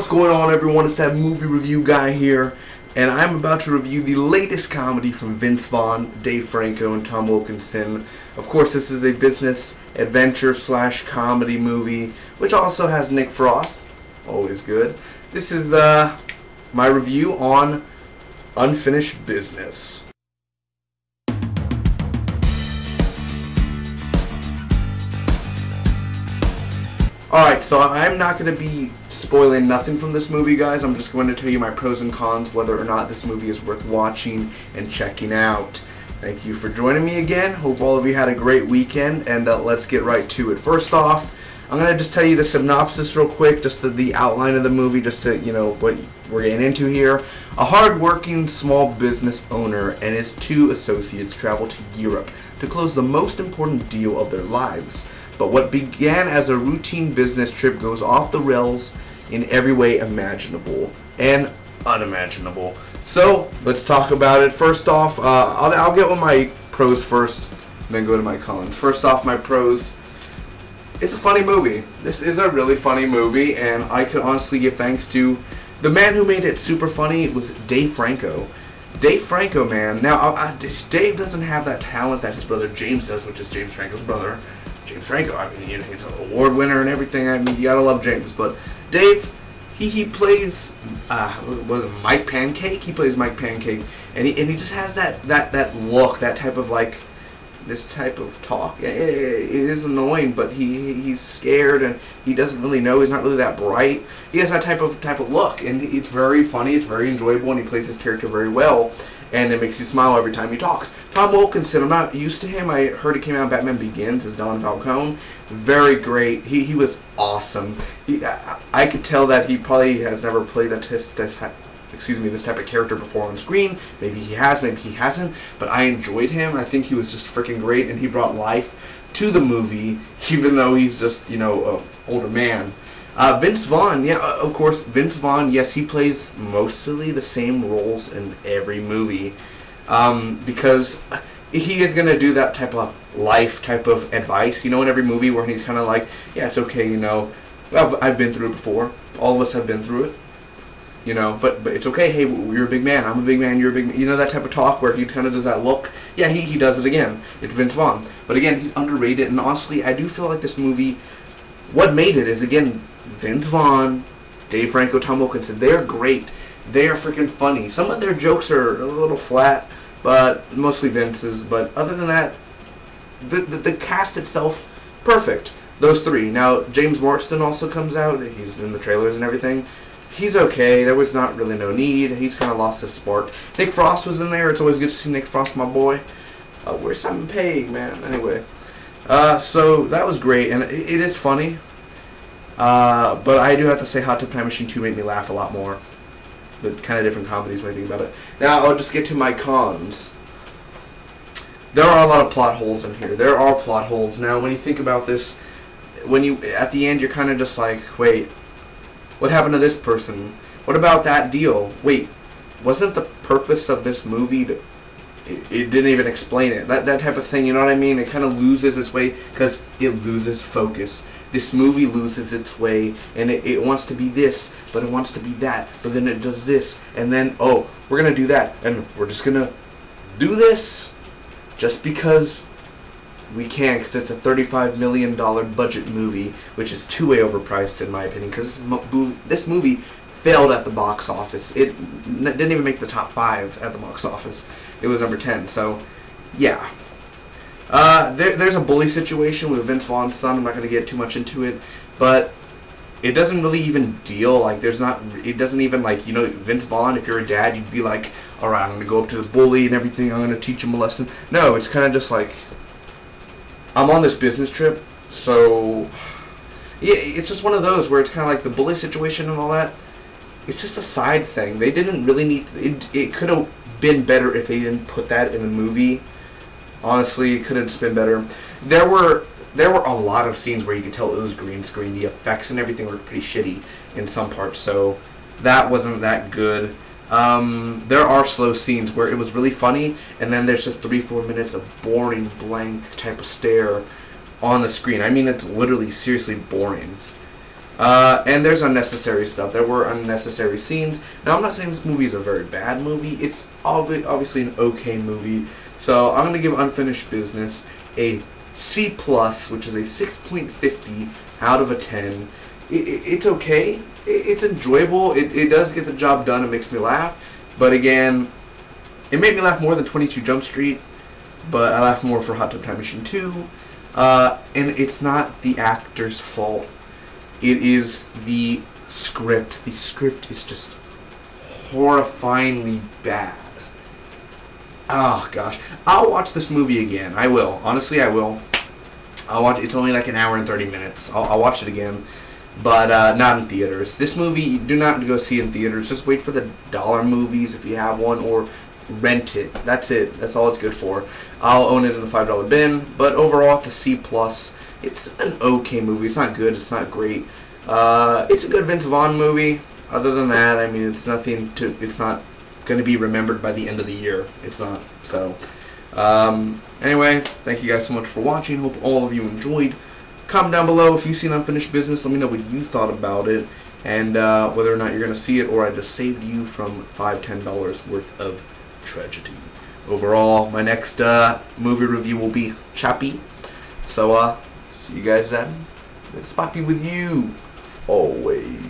What's going on, everyone? It's that movie review guy here, and I'm about to review the latest comedy from Vince Vaughn, Dave Franco, and Tom Wilkinson. Of course, this is a business adventure / comedy movie, which also has Nick Frost. Always good. This is my review on Unfinished Business. Alright, so I'm not going to be spoiling nothing from this movie, guys. I'm just going to tell you my pros and cons, whether or not this movie is worth watching and checking out. Thank you for joining me again. Hope all of you had a great weekend, and let's get right to it. First off, I'm going to just tell you the synopsis real quick, just the outline of the movie, just to, you know, what we're getting into here. A hard-working small business owner and his 2 associates travel to Europe to close the most important deal of their lives. But what began as a routine business trip goes off the rails in every way imaginable and unimaginable. So, let's talk about it. First off, I'll get with my pros first, then go to my cons. First off, my pros. It's a funny movie. This is a really funny movie, and I could honestly give thanks to the man who made it super funny. It was Dave Franco. Dave Franco, man. Now, Dave doesn't have that talent that his brother James does, which is James Franco's brother. James Franco, I mean, he's an award winner and everything. I mean, you gotta love James. But Dave, he plays, what is it, Mike Pancake? He plays Mike Pancake, and he just has that look, that type of, like, this type of talk. It is annoying, but he's scared and he doesn't really know. He's not really that bright. He has that type of look, and it's very funny. It's very enjoyable, and he plays his character very well. And it makes you smile every time he talks. Tom Wilkinson, I'm not used to him. I heard he came out in Batman Begins as Don Falcone. Very great. He was awesome. I could tell that he probably has never played this type of character before on screen. Maybe he has, maybe he hasn't. But I enjoyed him. I think he was just freaking great, and he brought life to the movie, even though he's just, you know, an older man. Vince Vaughn, yeah, of course, Vince Vaughn, yes, he plays mostly the same roles in every movie, because he is going to do that type of life, type of advice, you know, in every movie where he's kind of like, yeah, it's okay, you know, I've been through it before, all of us have been through it, you know, but it's okay, hey, you're a big man, I'm a big man, you're a big man, you know, that type of talk where he kind of does that look. Yeah, he does it again. It's Vince Vaughn. But again, he's underrated, and honestly, I do feel like this movie, what made it is, again, Vince Vaughn, Dave Franco, Tom Wilkinson. They're great. They are freaking funny. Some of their jokes are a little flat, but mostly Vince's. But other than that, the cast itself, perfect. Those 3. Now, James Marsden also comes out. He's in the trailers and everything. He's okay. There was not really no need. He's kind of lost his spark. Nick Frost was in there. It's always good to see Nick Frost, my boy. Where's Simon Pegg, man? Anyway. So, that was great. And it is funny. But I do have to say Hot Tub Time Machine 2 made me laugh a lot more. But kind of different comedies when I think about it. Now, I'll just get to my cons. There are a lot of plot holes in here. There are plot holes. Now, when you think about this, at the end, you're kind of just like, wait, what happened to this person? What about that deal? Wait, wasn't the purpose of this movie it didn't even explain it. That type of thing, you know what I mean? It kind of loses its way because it loses focus. This movie loses its way, and it wants to be this, but it wants to be that, but then it does this, and then, oh, we're going to do that, and we're just going to do this just because we can, because it's a $35 million budget movie, which is way overpriced in my opinion, because this movie failed at the box office. It didn't even make the top 5 at the box office. It was number 10, so, yeah. There's a bully situation with Vince Vaughn's son. I'm not going to get too much into it, but it doesn't really even deal, like, it doesn't even, like, you know, Vince Vaughn, if you're a dad, you'd be like, alright, I'm going to go up to the bully and everything, I'm going to teach him a lesson. No, it's kind of just like, I'm on this business trip, so, yeah, it's just one of those where it's kind of like the bully situation and all that. It's just a side thing. They didn't really need, it could have been better if they didn't put that in the movie. Honestly, it could have just been better. There were a lot of scenes where you could tell it was green screen. The effects and everything were pretty shitty in some parts, so that wasn't that good. There are slow scenes where it was really funny, and then there's just 3-4 minutes of boring, blank type of stare on the screen. I mean, it's literally seriously boring. And there's unnecessary stuff. There were unnecessary scenes. Now, I'm not saying this movie is a very bad movie. It's obviously an okay movie. So I'm going to give Unfinished Business a C+, which is a 6.50 out of a 10. It's okay. It's enjoyable. It does get the job done. It makes me laugh. But again, it made me laugh more than 22 Jump Street. But I laughed more for Hot Tub Time Machine 2. And it's not the actor's fault. It is the script. The script is just horrifyingly bad. Oh, gosh. I'll watch this movie again. I will. Honestly, I will. I'll watch. It's only like an hour and 30 minutes. I'll watch it again. But not in theaters. This movie, do not go see in theaters. Just wait for the dollar movies if you have one, or rent it. That's it. That's all it's good for. I'll own it in the $5 bin. But overall, it's a C+. It's an okay movie. It's not good. It's not great. It's a good Vince Vaughn movie. Other than that, I mean, it's nothing to. It's not going to be remembered by the end of the year. It's not. So, anyway, thank you guys so much for watching. Hope all of you enjoyed. Comment down below if you've seen Unfinished Business. Let me know what you thought about it, and whether or not you're going to see it, or I just saved you from $5-10 worth of tragedy. Overall, my next movie review will be Chappie. So, see you guys then. It's Poppy with you always.